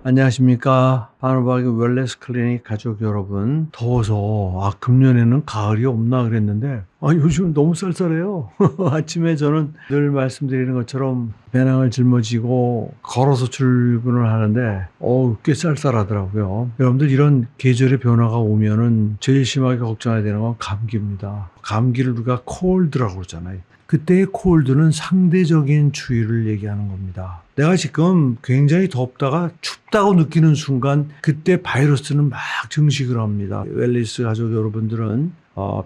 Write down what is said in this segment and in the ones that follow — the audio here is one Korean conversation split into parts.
안녕하십니까. 바누바기 웰네스 클리닉 가족 여러분. 더워서 금년에는 가을이 없나 그랬는데 요즘 너무 쌀쌀해요. 아침에 저는 늘 말씀드리는 것처럼 배낭을 짊어지고 걸어서 출근을 하는데 꽤 쌀쌀하더라고요. 여러분들 이런 계절의 변화가 오면은 제일 심하게 걱정해야 되는 건 감기입니다. 감기를 우리가 콜드라고 그러잖아요. 그때의 콜드는 상대적인 추위를 얘기하는 겁니다. 내가 지금 굉장히 덥다가 춥다고 느끼는 순간 그때 바이러스는 막 증식을 합니다. 웰리스 가족 여러분들은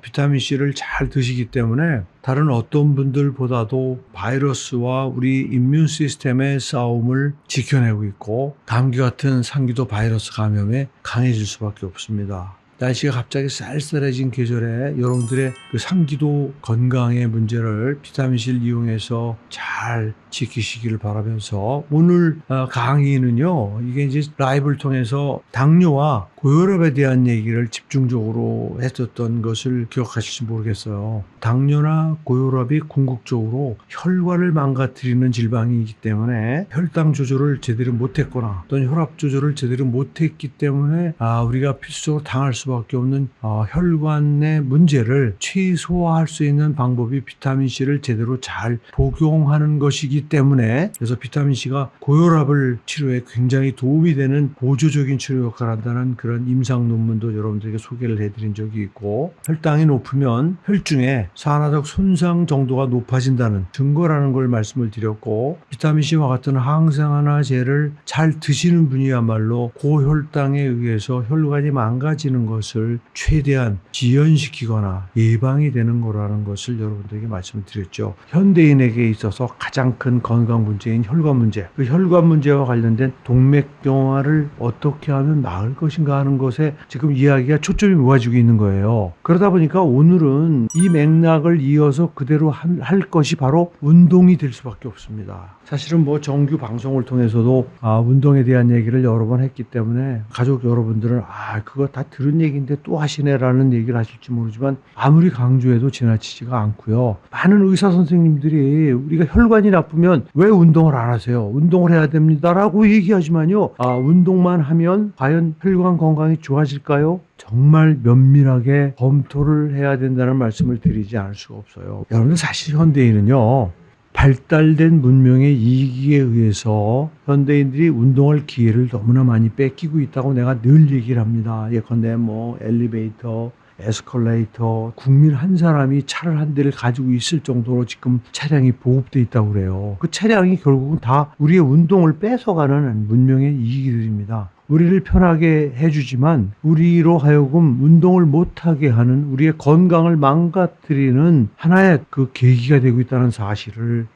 비타민C를 잘 드시기 때문에 다른 어떤 분들보다도 바이러스와 우리 이뮨 시스템의 싸움을 지켜내고 있고 감기 같은 상기도 바이러스 감염에 강해질 수밖에 없습니다. 날씨가 갑자기 쌀쌀해진 계절에 여러분들의 그 상기도 건강의 문제를 비타민C를 이용해서 잘 지키시기를 바라면서 오늘 강의는요, 이게 이제 라이브를 통해서 당뇨와 고혈압에 대한 얘기를 집중적으로 했었던 것을 기억하실지 모르겠어요. 당뇨나 고혈압이 궁극적으로 혈관을 망가뜨리는 질병이기 때문에 혈당 조절을 제대로 못했거나 또는 혈압 조절을 제대로 못했기 때문에 우리가 필수적으로 당할 수밖에 없는 혈관의 문제를 최소화할 수 있는 방법이 비타민C를 제대로 잘 복용하는 것이기 때문에, 그래서 비타민C가 고혈압을 치료에 굉장히 도움이 되는 보조적인 치료 역할을 한다는 그런 임상 논문도 여러분들에게 소개를 해드린 적이 있고, 혈당이 높으면 혈중에 산화적 손상 정도가 높아진다는 증거라는 걸 말씀을 드렸고, 비타민C와 같은 항산화제를 잘 드시는 분이야말로 고혈당에 의해서 혈관이 망가지는 것을 최대한 지연시키거나 예방이 되는 거라는 것을 여러분들에게 말씀을 드렸죠. 현대인에게 있어서 가장 큰 건강 문제인 혈관 문제, 그 혈관 문제와 관련된 동맥경화를 어떻게 하면 나을 것인가 하는 것에 지금 이야기가 초점이 모아지고 있는 거예요. 그러다 보니까 오늘은 이 맥락을 이어서 그대로 할 것이 바로 운동이 될 수밖에 없습니다. 사실은 정규 방송을 통해서도 운동에 대한 얘기를 여러 번 했기 때문에 가족 여러분들은 그거 다 들은 얘기인데 또 하시네라는 얘기를 하실지 모르지만 아무리 강조해도 지나치지가 않고요. 많은 의사 선생님들이 우리가 혈관이 나쁘면 왜 운동을 안 하세요? 운동을 해야 됩니다라고 얘기하지만요. 운동만 하면 과연 혈관 건강이 좋아질까요? 정말 면밀하게 검토를 해야 된다는 말씀을 드리지 않을 수가 없어요. 여러분, 사실 현대인은요, 발달된 문명의 이익에 의해서 현대인들이 운동할 기회를 너무나 많이 뺏기고 있다고 내가 늘 얘기를 합니다. 예컨대 엘리베이터, 에스컬레이터, 국민 한 사람이 차를 한 대를 가지고 있을 정도로 지금 차량이 보급돼 있다고 그래요. 그 차량이 결국은 다 우리의 운동을 뺏어가는 문명의 이익들입니다. 우리를 편하게 해주지만 우리로 하여금 운동을 못하게 하는, 우리의 건강을 망가뜨리는 하나의 그 계기가 되고 있다는 사실을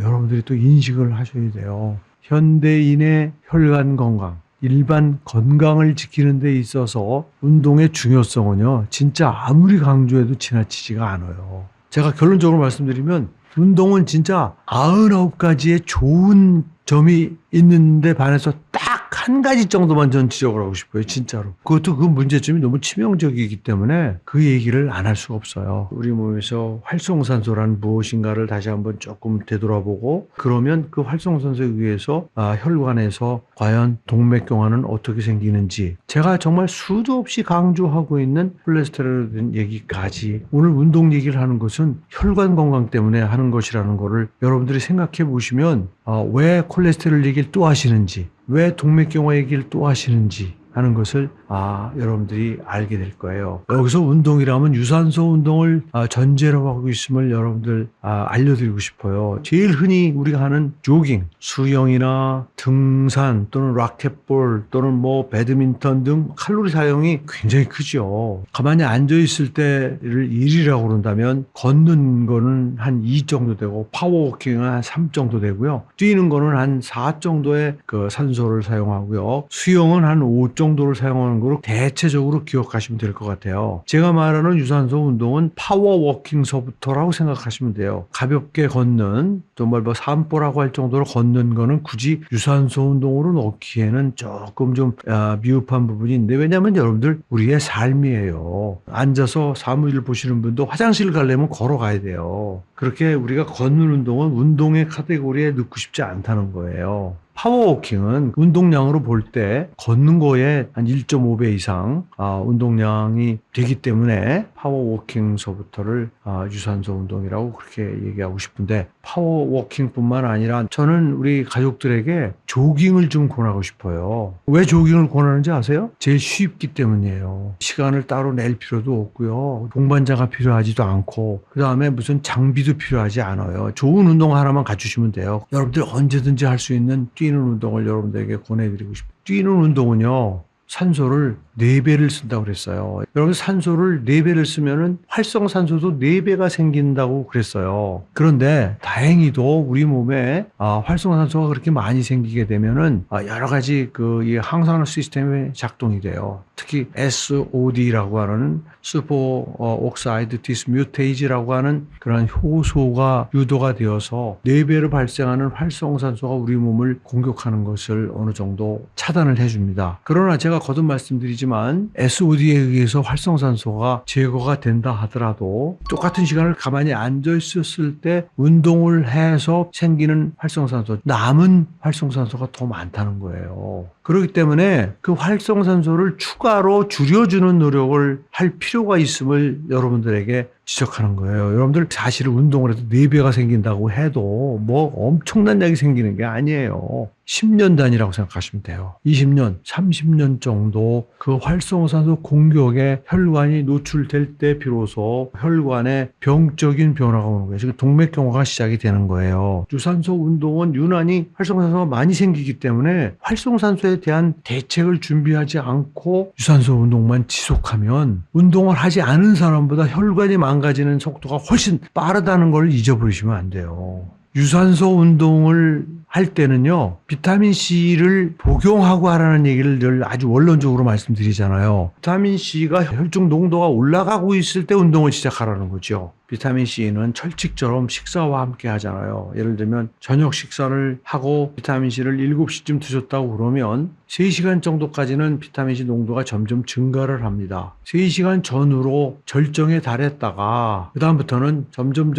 여러분들이 또 인식을 하셔야 돼요. 현대인의 혈관 건강, 일반 건강을 지키는 데 있어서 운동의 중요성은요, 진짜 아무리 강조해도 지나치지가 않아요. 제가 결론적으로 말씀드리면 운동은 진짜 99가지의 좋은 점이 있는데 반해서 딱 한 가지 정도만 전 지적을 하고 싶어요. 진짜로. 그것도 그 문제점이 너무 치명적이기 때문에 그 얘기를 안 할 수가 없어요. 우리 몸에서 활성산소란 무엇인가를 다시 한번 조금 되돌아보고, 그러면 그 활성산소에 의해서 혈관에서 과연 동맥경화는 어떻게 생기는지, 제가 정말 수도 없이 강조하고 있는 콜레스테롤에 대한 얘기까지, 오늘 운동 얘기를 하는 것은 혈관 건강 때문에 하는 것이라는 거를 여러분들이 생각해 보시면 왜 콜레스테롤 얘기를 또 하시는지, 왜 동맥경화 얘기를 또 하시는지 하는 것을 여러분들이 알게 될 거예요. 여기서 운동이라면 유산소 운동을 전제로 하고 있음을 여러분들 알려드리고 싶어요. 제일 흔히 우리가 하는 조깅, 수영이나 등산 또는 라켓볼 또는 배드민턴 등 칼로리 사용이 굉장히 크죠. 가만히 앉아있을 때를 1이라고 그런다면 걷는 거는 한 2 정도 되고 파워워킹은 한 3 정도 되고요. 뛰는 거는 한 4 정도의 그 산소를 사용하고요. 수영은 한 5 정도를 사용하는 거로 대체적으로 기억하시면 될 것 같아요. 제가 말하는 유산소 운동은 파워워킹서부터라고 생각하시면 돼요. 가볍게 걷는, 정말 산보라고 할 정도로 걷는 거는 굳이 유산소 운동으로 넣기에는 조금 좀 미흡한 부분이 있는데, 왜냐하면 여러분들 우리의 삶이에요. 앉아서 사무실 보시는 분도 화장실 가려면 걸어가야 돼요. 그렇게 우리가 걷는 운동은 운동의 카테고리에 넣고 싶지 않다는 거예요. 파워워킹은 운동량으로 볼 때 걷는 거에 한 1.5배 이상 운동량이 되기 때문에 파워워킹서부터를 유산소 운동이라고 그렇게 얘기하고 싶은데, 파워워킹뿐만 아니라 저는 우리 가족들에게 조깅을 좀 권하고 싶어요. 왜 조깅을 권하는지 아세요? 제일 쉽기 때문이에요. 시간을 따로 낼 필요도 없고요. 동반자가 필요하지도 않고, 그 다음에 무슨 장비도 필요하지 않아요. 좋은 운동 하나만 갖추시면 돼요. 여러분들 언제든지 할 수 있는 뛰는 운동을 여러분들에게 권해드리고 싶어요. 뛰는 운동은요, 산소를 4배를 쓴다고 그랬어요. 여러분, 산소를 4배를 쓰면은 활성산소도 4배가 생긴다고 그랬어요. 그런데 다행히도 우리 몸에 활성산소가 그렇게 많이 생기게 되면은 여러 가지 이 항산화 시스템이 작동이 돼요. 특히 SOD라고 하는 슈퍼 옥사이드 디스뮤테이지라고 하는 그런 효소가 유도가 되어서 4배로 발생하는 활성산소가 우리 몸을 공격하는 것을 어느 정도 차단을 해줍니다. 그러나 제가 거듭 말씀드리지만 SOD에 의해서 활성산소가 제거가 된다 하더라도 똑같은 시간을 가만히 앉아 있었을 때 운동을 해서 생기는 활성산소, 남은 활성산소가 더 많다는 거예요. 그렇기 때문에 그 활성산소를 추가로 줄여주는 노력을 할 필요가 있음을 여러분들에게 지적하는 거예요. 여러분들 사실은 운동을 해도 4배가 생긴다고 해도 뭐 엄청난 약이 생기는 게 아니에요. 10년 단위라고 생각하시면 돼요. 20년, 30년 정도 그 활성산소 공격에 혈관이 노출될 때 비로소 혈관에 병적인 변화가 오는 거예요. 지금 동맥경화가 시작이 되는 거예요. 유산소 운동은 유난히 활성산소가 많이 생기기 때문에 활성산소에 대한 대책을 준비하지 않고 유산소 운동만 지속하면 운동을 하지 않은 사람보다 혈관이 망가지는 속도가 훨씬 빠르다는 걸 잊어버리시면 안 돼요. 유산소 운동을 할 때는요, 비타민C를 복용하고 하라는 얘기를 늘 아주 원론적으로 말씀드리잖아요. 비타민C가 혈중 농도가 올라가고 있을 때 운동을 시작하라는 거죠. 비타민C는 철칙처럼 식사와 함께 하잖아요. 예를 들면 저녁 식사를 하고 비타민C를 7시쯤 드셨다고 그러면 3시간 정도까지는 비타민C 농도가 점점 증가를 합니다. 3시간 전후로 절정에 달했다가 그 다음부터는 점점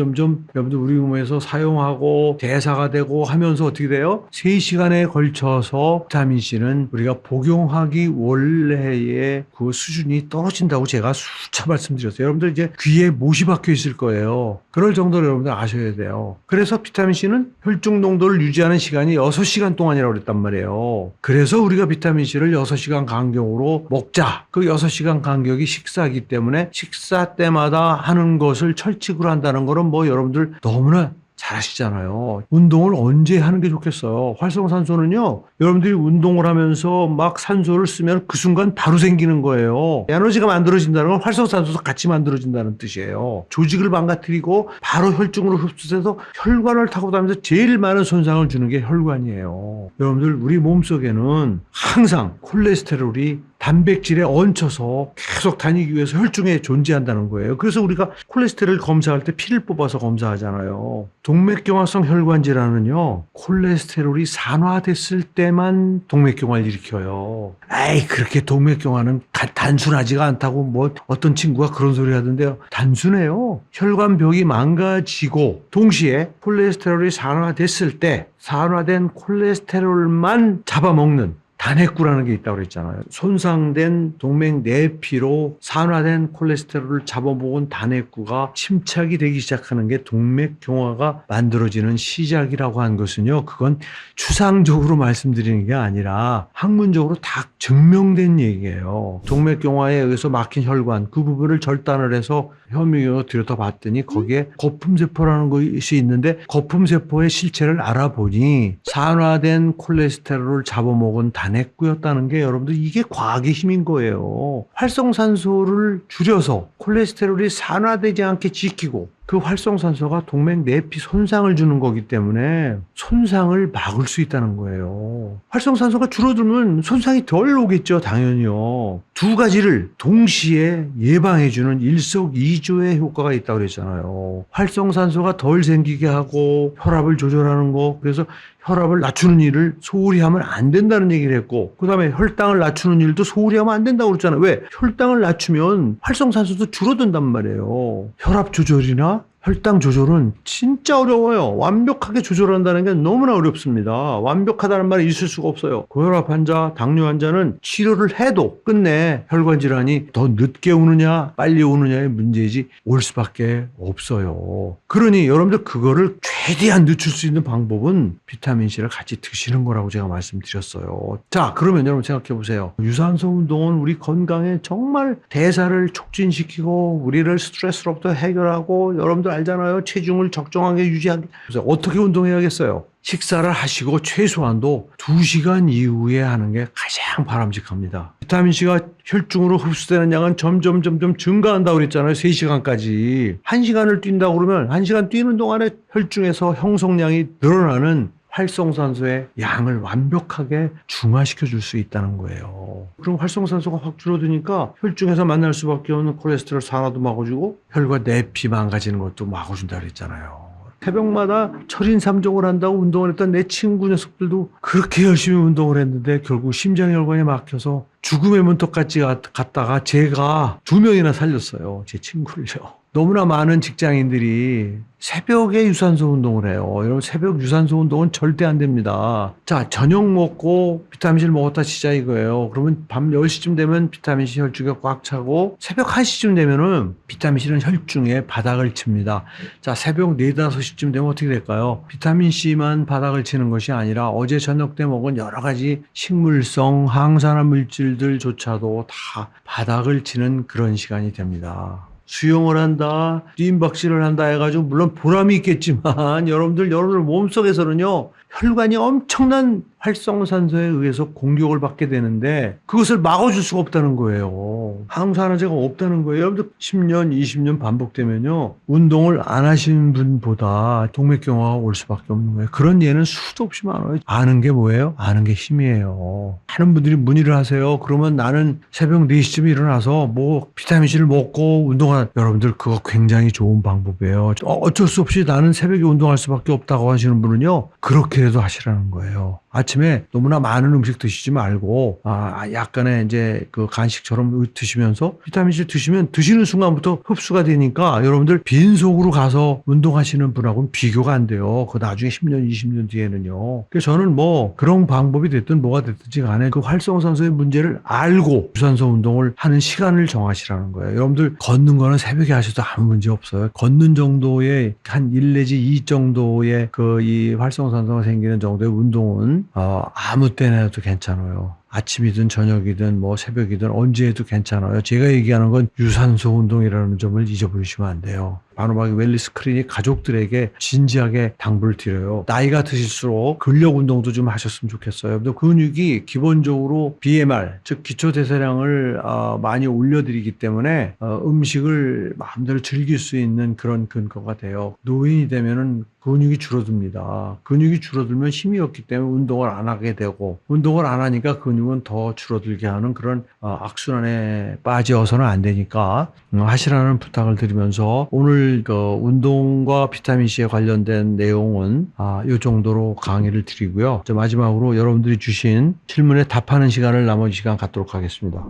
여러분들 우리 몸에서 사용하고 대사가 되고 하면서 어떻게 돼요? 3시간에 걸쳐서 비타민C는 우리가 복용하기 원래의 그 수준이 떨어진다고 제가 수차 말씀드렸어요. 여러분들 이제 귀에 못이 박혀 있을 거예요. 그럴 정도로 여러분들 아셔야 돼요. 그래서 비타민C는 혈중 농도를 유지하는 시간이 6시간 동안이라고 그랬단 말이에요. 그래서 우리가 비타민C를 6시간 간격으로 먹자. 그 6시간 간격이 식사이기 때문에 식사 때마다 하는 것을 철칙으로 한다는 거는 뭐 여러분들 너무나 잘 아시잖아요. 운동을 언제 하는 게 좋겠어요? 활성산소는요, 여러분들이 운동을 하면서 막 산소를 쓰면 그 순간 바로 생기는 거예요. 에너지가 만들어진다는 건 활성산소도 같이 만들어진다는 뜻이에요. 조직을 망가뜨리고 바로 혈중으로 흡수돼서 혈관을 타고 다니면서 제일 많은 손상을 주는 게 혈관이에요. 여러분들 우리 몸속에는 항상 콜레스테롤이 단백질에 얹혀서 계속 다니기 위해서 혈중에 존재한다는 거예요. 그래서 우리가 콜레스테롤 검사할 때 피를 뽑아서 검사하잖아요. 동맥경화성 혈관 질환은요, 콜레스테롤이 산화됐을 때만 동맥경화를 일으켜요. 에이, 그렇게 동맥경화는 단순하지가 않다고 뭐 어떤 친구가 그런 소리 하던데요. 단순해요. 혈관벽이 망가지고 동시에 콜레스테롤이 산화됐을 때 산화된 콜레스테롤만 잡아먹는 단핵구라는 게 있다고 그랬잖아요. 손상된 동맥 내피로 산화된 콜레스테롤을 잡아먹은 단핵구가 침착이 되기 시작하는 게 동맥경화가 만들어지는 시작이라고 한 것은요, 그건 추상적으로 말씀드리는 게 아니라 학문적으로 다 증명된 얘기예요. 동맥경화에 의해서 막힌 혈관, 그 부분을 절단을 해서 혐의로 들여다봤더니 거기에 거품세포라는 것이 있는데 거품세포의 실체를 알아보니 산화된 콜레스테롤을 잡아먹은 단핵구였다는 게 여러분들 이게 과학의 힘인 거예요. 활성산소를 줄여서 콜레스테롤이 산화되지 않게 지키고 그 활성산소가 동맥 내피 손상을 주는 거기 때문에 손상을 막을 수 있다는 거예요. 활성산소가 줄어들면 손상이 덜 오겠죠, 당연히요. 두 가지를 동시에 예방해주는 일석이조의 효과가 있다고 그랬잖아요. 활성산소가 덜 생기게 하고 혈압을 조절하는 거, 그래서 혈압을 낮추는 일을 소홀히 하면 안 된다는 얘기를 했고, 그 다음에 혈당을 낮추는 일도 소홀히 하면 안 된다고 그랬잖아요. 왜? 혈당을 낮추면 활성산소도 줄어든단 말이에요. 혈압 조절이나 혈당 조절은 진짜 어려워요. 완벽하게 조절한다는 게 너무나 어렵습니다. 완벽하다는 말이 있을 수가 없어요. 고혈압 환자, 당뇨 환자는 치료를 해도 끝내 혈관 질환이 더 늦게 오느냐 빨리 오느냐의 문제이지 올 수밖에 없어요. 그러니 여러분들 그거를 최대한 늦출 수 있는 방법은 비타민C를 같이 드시는 거라고 제가 말씀드렸어요. 자, 그러면 여러분 생각해 보세요. 유산소 운동은 우리 건강에 정말 대사를 촉진시키고 우리를 스트레스로부터 해결하고, 여러분들 알잖아요. 체중을 적정하게 유지하기. 그래서 어떻게 운동해야겠어요? 식사를 하시고 최소한도 2시간 이후에 하는 게 가장 바람직합니다. 비타민C가 혈중으로 흡수되는 양은 점점 증가한다고 그랬잖아요. 3시간까지. 1시간을 뛴다고 그러면 1시간 뛰는 동안에 혈중에서 형성량이 늘어나는 활성산소의 양을 완벽하게 중화시켜 줄 수 있다는 거예요. 그럼 활성산소가 확 줄어드니까 혈중에서 만날 수밖에 없는 콜레스테롤 산화도 막아주고 혈과 내피 망가지는 것도 막아준다 그랬잖아요. 새벽마다 철인 3종을 한다고 운동을 했던 내 친구 녀석들도 그렇게 열심히 운동을 했는데 결국 심장혈관이 막혀서 죽음의 문턱까지 갔다가 제가 2명이나 살렸어요. 제 친구를요. 너무나 많은 직장인들이 새벽에 유산소 운동을 해요. 여러분, 새벽 유산소 운동은 절대 안 됩니다. 자, 저녁 먹고 비타민C를 먹었다 치자 이거예요. 그러면 밤 10시쯤 되면 비타민C 혈중에 꽉 차고 새벽 1시쯤 되면은 비타민C는 혈중에 바닥을 칩니다. 자, 새벽 4, 5시쯤 되면 어떻게 될까요? 비타민C만 바닥을 치는 것이 아니라 어제 저녁 때 먹은 여러 가지 식물성 항산화 물질들조차도 다 바닥을 치는 그런 시간이 됩니다. 수영을 한다, 뛰임박질을 한다 해가지고 물론 보람이 있겠지만 여러분들 몸속에서는요, 혈관이 엄청난 활성산소에 의해서 공격을 받게 되는데 그것을 막아줄 수가 없다는 거예요. 항산화제가 없다는 거예요. 여러분들 10년, 20년 반복되면요, 운동을 안 하시는 분보다 동맥경화가 올 수밖에 없는 거예요. 그런 예는 수도 없이 많아요. 아는 게 뭐예요? 아는 게 힘이에요. 많은 분들이 문의를 하세요. 그러면 나는 새벽 4시쯤에 일어나서 뭐 비타민C를 먹고 운동하는, 여러분들 그거 굉장히 좋은 방법이에요. 어쩔 수 없이 나는 새벽에 운동할 수밖에 없다고 하시는 분은요, 그렇게라도 하시라는 거예요. 아침에 너무나 많은 음식 드시지 말고 약간의 이제 그 간식처럼 드시면서 비타민C 드시면 드시는 순간부터 흡수가 되니까 여러분들 빈속으로 가서 운동하시는 분하고는 비교가 안 돼요. 그 나중에 10년, 20년 뒤에는요. 그래서 저는 뭐 그런 방법이 됐든 뭐가 됐든지 간에 그 활성산소의 문제를 알고 유산소 운동을 하는 시간을 정하시라는 거예요. 여러분들 걷는 거는 새벽에 하셔도 아무 문제 없어요. 걷는 정도의 한 1 내지 2 정도의 그 이 활성산소가 생기는 정도의 운동은 아무 때나 해도 괜찮아요. 아침이든 저녁이든 뭐 새벽이든 언제 해도 괜찮아요. 제가 얘기하는 건 유산소 운동이라는 점을 잊어버리시면 안 돼요. 바누바기 웰니스 클리닉 가족들에게 진지하게 당부를 드려요. 나이가 드실수록 근력 운동도 좀 하셨으면 좋겠어요. 근육이 기본적으로 BMR, 즉 기초대사량을 많이 올려드리기 때문에 음식을 마음대로 즐길 수 있는 그런 근거가 돼요. 노인이 되면은 근육이 줄어듭니다. 근육이 줄어들면 힘이 없기 때문에 운동을 안 하게 되고, 운동을 안 하니까 근육은 더 줄어들게 하는 그런 악순환에 빠져서는 안 되니까 하시라는 부탁을 드리면서 오늘 그 운동과 비타민C에 관련된 내용은 이 정도로 강의를 드리고요. 마지막으로 여러분들이 주신 질문에 답하는 시간을 나머지 시간 갖도록 하겠습니다.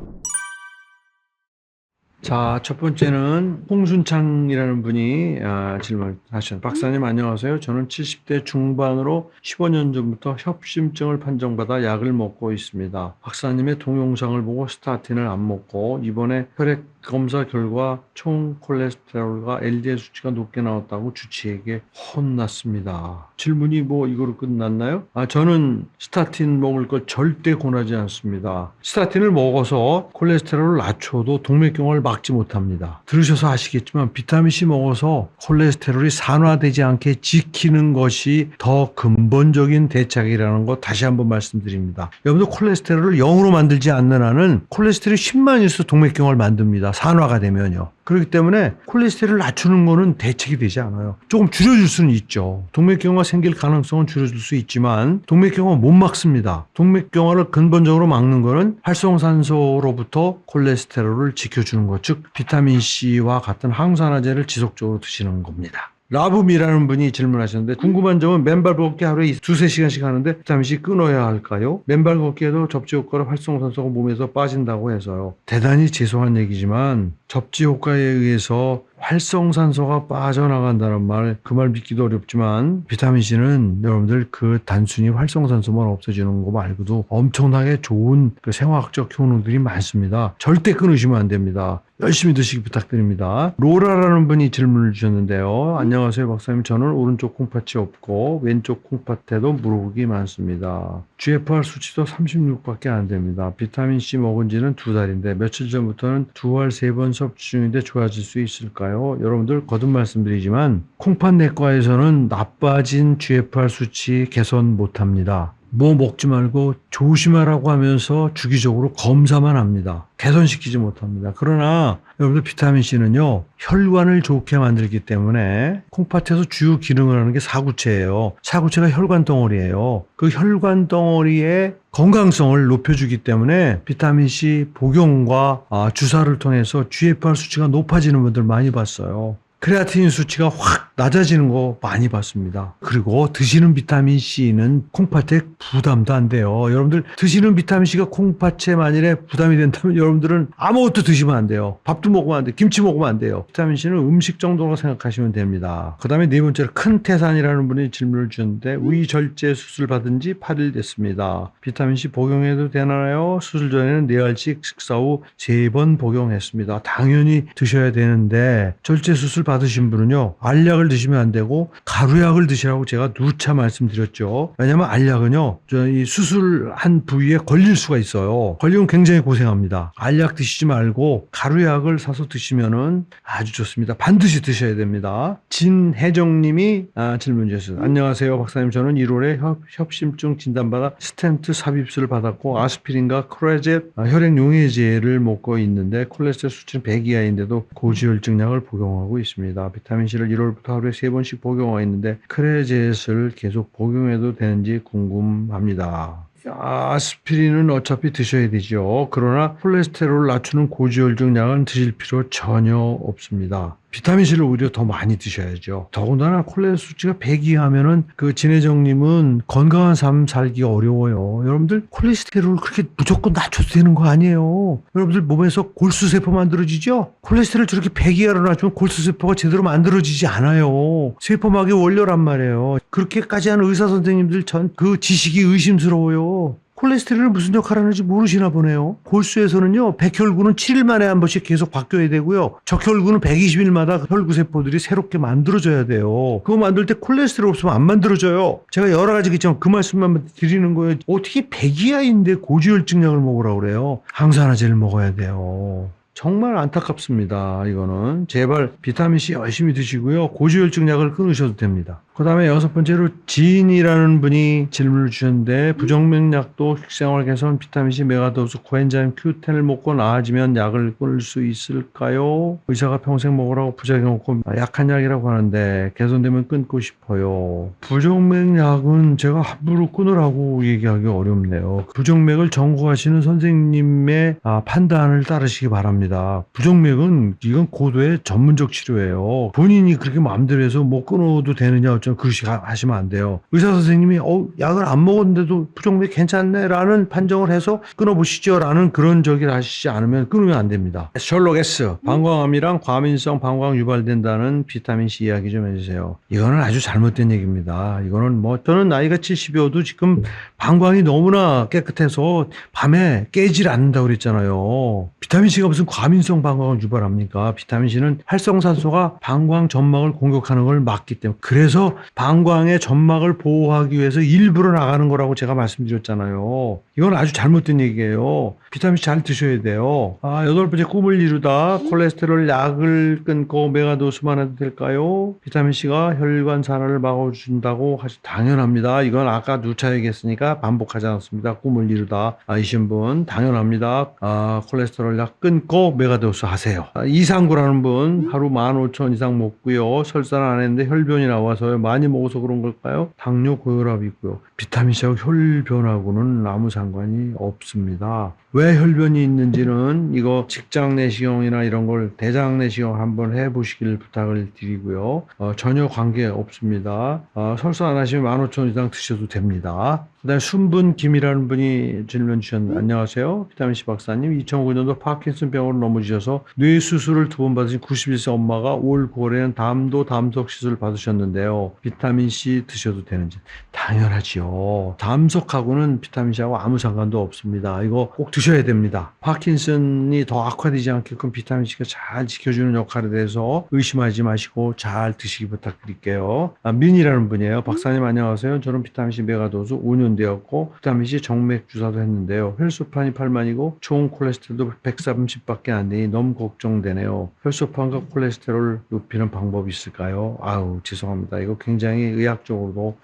자, 첫 번째는 홍순창이라는 분이 질문하셨습니다. 박사님 안녕하세요. 저는 70대 중반으로 15년 전부터 협심증을 판정받아 약을 먹고 있습니다. 박사님의 동영상을 보고 스타틴을 안 먹고 이번에 혈액 검사 결과 총 콜레스테롤과 LDL 수치가 높게 나왔다고 주치의에게 혼났습니다. 질문이 뭐 이거로 끝났나요? 저는 스타틴 먹을 거 절대 권하지 않습니다. 스타틴을 먹어서 콜레스테롤을 낮춰도 동맥경화를 막지 못합니다. 들으셔서 아시겠지만 비타민C 먹어서 콜레스테롤이 산화되지 않게 지키는 것이 더 근본적인 대책이라는 거 다시 한번 말씀드립니다. 여러분들 콜레스테롤을 0으로 만들지 않는 한은 콜레스테롤이 10만 있어 동맥경화를 만듭니다. 산화가 되면요. 그렇기 때문에 콜레스테롤을 낮추는 거는 대책이 되지 않아요. 조금 줄여줄 수는 있죠. 동맥경화 생길 가능성은 줄여줄 수 있지만 동맥경화 못 막습니다. 동맥경화를 근본적으로 막는 거는 활성산소로부터 콜레스테롤을 지켜주는 것, 즉 비타민C와 같은 항산화제를 지속적으로 드시는 겁니다. 라붐이라는 분이 질문하셨는데, 궁금한 점은 맨발 걷기 하루에 2-3시간씩 하는데 비타민C 끊어야 할까요? 맨발 걷기에도 접지 효과로 활성산소가 몸에서 빠진다고 해서요. 대단히 죄송한 얘기지만 접지 효과에 의해서 활성산소가 빠져나간다는 말, 그 말 믿기도 어렵지만 비타민C는 여러분들 그 단순히 활성산소만 없어지는 거 말고도 엄청나게 좋은 그 생화학적 효능들이 많습니다. 절대 끊으시면 안 됩니다. 열심히 드시기 부탁드립니다. 로라라는 분이 질문을 주셨는데요. 안녕하세요 박사님. 저는 오른쪽 콩팥이 없고 왼쪽 콩팥에도 물혹이 많습니다. GFR 수치도 36밖에 안 됩니다. 비타민C 먹은 지는 2달인데 며칠 전부터는 2알 3번 섭취 중인데 좋아질 수 있을까요? 여러분들 거듭 말씀드리지만 콩팥 내과에서는 나빠진 GFR 수치 개선 못합니다. 뭐 먹지 말고 조심하라고 하면서 주기적으로 검사만 합니다. 개선시키지 못합니다. 그러나 여러분들 비타민C는요, 혈관을 좋게 만들기 때문에 콩팥에서 주요 기능을 하는 게 사구체예요. 사구체가 혈관 덩어리예요. 그 혈관 덩어리의 건강성을 높여주기 때문에 비타민C 복용과 주사를 통해서 GFR 수치가 높아지는 분들 많이 봤어요. 크레아틴인 수치가 확 낮아지는 거 많이 봤습니다. 그리고 드시는 비타민C는 콩팥에 부담도 안 돼요. 여러분들 드시는 비타민C가 콩팥에 만일에 부담이 된다면 여러분들은 아무것도 드시면 안 돼요. 밥도 먹으면 안 돼요. 김치 먹으면 안 돼요. 비타민C는 음식 정도로 생각하시면 됩니다. 그 다음에 네 번째로 큰태산이라는 분이 질문을 주셨는데 위절제 수술 받은 지 8일 됐습니다. 비타민C 복용해도 되나요? 수술 전에는 4알씩 식사 후 3번 복용했습니다. 당연히 드셔야 되는데 절제 수술 받으신 분은요, 알약을 드시면 안 되고 가루약을 드시라고 제가 누차 말씀드렸죠. 왜냐하면 알약은요, 이 수술한 부위에 걸릴 수가 있어요. 걸리면 굉장히 고생합니다. 알약 드시지 말고 가루약을 사서 드시면은 아주 좋습니다. 반드시 드셔야 됩니다. 진혜정님이 질문 주셨어요. 안녕하세요 박사님. 저는 1월에 협심증 진단받아 스텐트 삽입술을 받았고 아스피린과 크레젯 혈액 용해제를 먹고 있는데 콜레스테롤 수치는 100 이하인데도 고지혈증 약을 복용하고 있습니다. 비타민C를 1월부터 하루에 3번씩 복용하고 있는데 크레젯을 계속 복용해도 되는지 궁금합니다. 아스피린은 어차피 드셔야 되죠. 그러나 콜레스테롤을 낮추는 고지혈증 약은 드실 필요 전혀 없습니다. 비타민C를 오히려 더 많이 드셔야죠. 더군다나 콜레스테롤 수치가 100 이하면은 그 진혜정님은 건강한 삶 살기 어려워요. 여러분들 콜레스테롤을 그렇게 무조건 낮춰도 되는 거 아니에요. 여러분들 몸에서 골수세포 만들어지죠? 콜레스테롤 저렇게 100 이하로 낮추면 골수세포가 제대로 만들어지지 않아요. 세포막의 원료란 말이에요. 그렇게까지 하는 의사 선생님들 전 그 지식이 의심스러워요. 콜레스테롤이 무슨 역할을 하는지 모르시나 보네요. 골수에서는요, 백혈구는 7일 만에 한 번씩 계속 바뀌어야 되고요. 적혈구는 120일마다 혈구세포들이 새롭게 만들어져야 돼요. 그거 만들 때 콜레스테롤 없으면 안 만들어져요. 제가 여러 가지 있지만 그 말씀만 드리는 거예요. 어떻게 100 이하인데 고지혈증 약을 먹으라고 그래요? 항산화제를 먹어야 돼요. 정말 안타깝습니다. 이거는 제발 비타민C 열심히 드시고요. 고지혈증 약을 끊으셔도 됩니다. 그 다음에 6번째로 지인이라는 분이 질문을 주셨는데 부정맥약도 식생활 개선 비타민C 메가도스 코엔자임 Q10을 먹고 나아지면 약을 끊을 수 있을까요? 의사가 평생 먹으라고 부작용 없고 약한 약이라고 하는데 개선되면 끊고 싶어요. 부정맥약은 제가 함부로 끊으라고 얘기하기 어렵네요. 부정맥을 전공하시는 선생님의 판단을 따르시기 바랍니다. 부정맥은 이건 고도의 전문적 치료예요. 본인이 그렇게 마음대로 해서 뭐 끊어도 되느냐 어쩌면 그러시 하시면 안 돼요. 의사 선생님이 약을 안 먹었는데도 부정맥 괜찮네 라는 판정을 해서 끊어보시죠 라는 그런 저기를 하시지 않으면 끊으면 안 됩니다. 셜록 S 방광암이랑 과민성 방광 유발된다는 비타민C 이야기 좀 해주세요. 이거는 아주 잘못된 얘기입니다. 이거는 뭐 저는 나이가 70이어도 지금 방광이 너무나 깨끗해서 밤에 깨질 않는다고 그랬잖아요. 비타민C가 무슨 과민성 방광을 유발합니까? 비타민C는 활성산소가 방광 점막을 공격하는 걸 막기 때문에, 그래서 방광의 점막을 보호하기 위해서 일부러 나가는 거라고 제가 말씀드렸잖아요. 이건 아주 잘못된 얘기예요. 비타민C 잘 드셔야 돼요. 8번째 꿈을 이루다. 콜레스테롤 약을 끊고 메가도스만 해도 될까요? 비타민C가 혈관 산화를 막아준다고 당연합니다. 이건 아까 누차 얘기했으니까 반복하지 않았습니다. 꿈을 이루다 이신 분 당연합니다. 콜레스테롤 약 끊고 메가도스 하세요. 이상구라는 분 하루 15,000 이상 먹고요. 설사는 안 했는데 혈변이 나와서요. 많이 먹어서 그런 걸까요? 당뇨 고혈압이 있고요. 비타민C하고 혈변하고는 아무 상관이 없습니다. 왜 혈변이 있는지는 이거 직장 내시경이나 이런 걸 대장 내시경 한번 해보시길 부탁을 드리고요. 전혀 관계 없습니다. 설사 안 하시면 15,000 이상 드셔도 됩니다. 그다음에 순분김이라는 분이 질문 주셨는데 안녕하세요. 비타민C 박사님. 2009년도 파킨슨병으로 넘어지셔서 뇌 수술을 2번 받으신 91세 엄마가 올 9월에는 담도 담석 시술을 받으셨는데요. 비타민C 드셔도 되는지. 당연하지요. 담석하고는 비타민C하고 아무 상관도 없습니다. 이거 꼭 드셔야 됩니다. 파킨슨이 더 악화되지 않게끔 비타민C가 잘 지켜주는 역할에 대해서 의심하지 마시고 잘 드시기 부탁드릴게요. 민이라는 분이에요. 박사님 안녕하세요. 저는 비타민C 메가도수 5년 되었고 비타민C 정맥 주사도 했는데요. 혈소판이 8만이고 총 콜레스테롤도 130밖에 안 되니 너무 걱정되네요. 혈소판과 콜레스테롤 높이는 방법이 있을까요? 아우 죄송합니다. 이거 굉장히 의학적으로도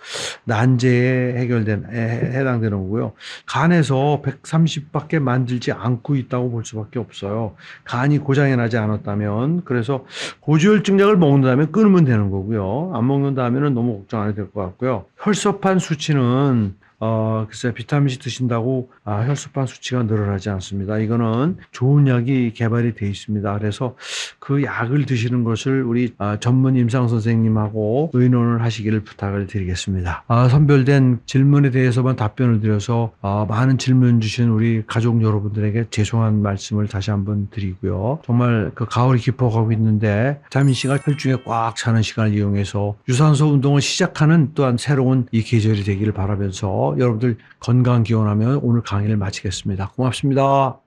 난제에 해당되는 거고요. 간에서 130밖에 만들지 않고 있다고 볼 수밖에 없어요. 간이 고장이 나지 않았다면. 그래서 고지혈증약을 먹는다면 끊으면 되는 거고요. 안 먹는다면 너무 걱정 안 해도 될 것 같고요. 혈소판 수치는 글쎄 비타민C 드신다고 혈소판 수치가 늘어나지 않습니다. 이거는 좋은 약이 개발이 되어 있습니다. 그래서 그 약을 드시는 것을 우리 전문 임상 선생님하고 의논을 하시기를 부탁을 드리겠습니다. 선별된 질문에 대해서만 답변을 드려서 많은 질문 주신 우리 가족 여러분들에게 죄송한 말씀을 다시 한번 드리고요. 정말 그 가을이 깊어가고 있는데 비타민C가 혈중에 꽉 차는 시간을 이용해서 유산소 운동을 시작하는 또한 새로운 이 계절이 되기를 바라면서 여러분들 건강 기원하며 오늘 강의를 마치겠습니다. 고맙습니다.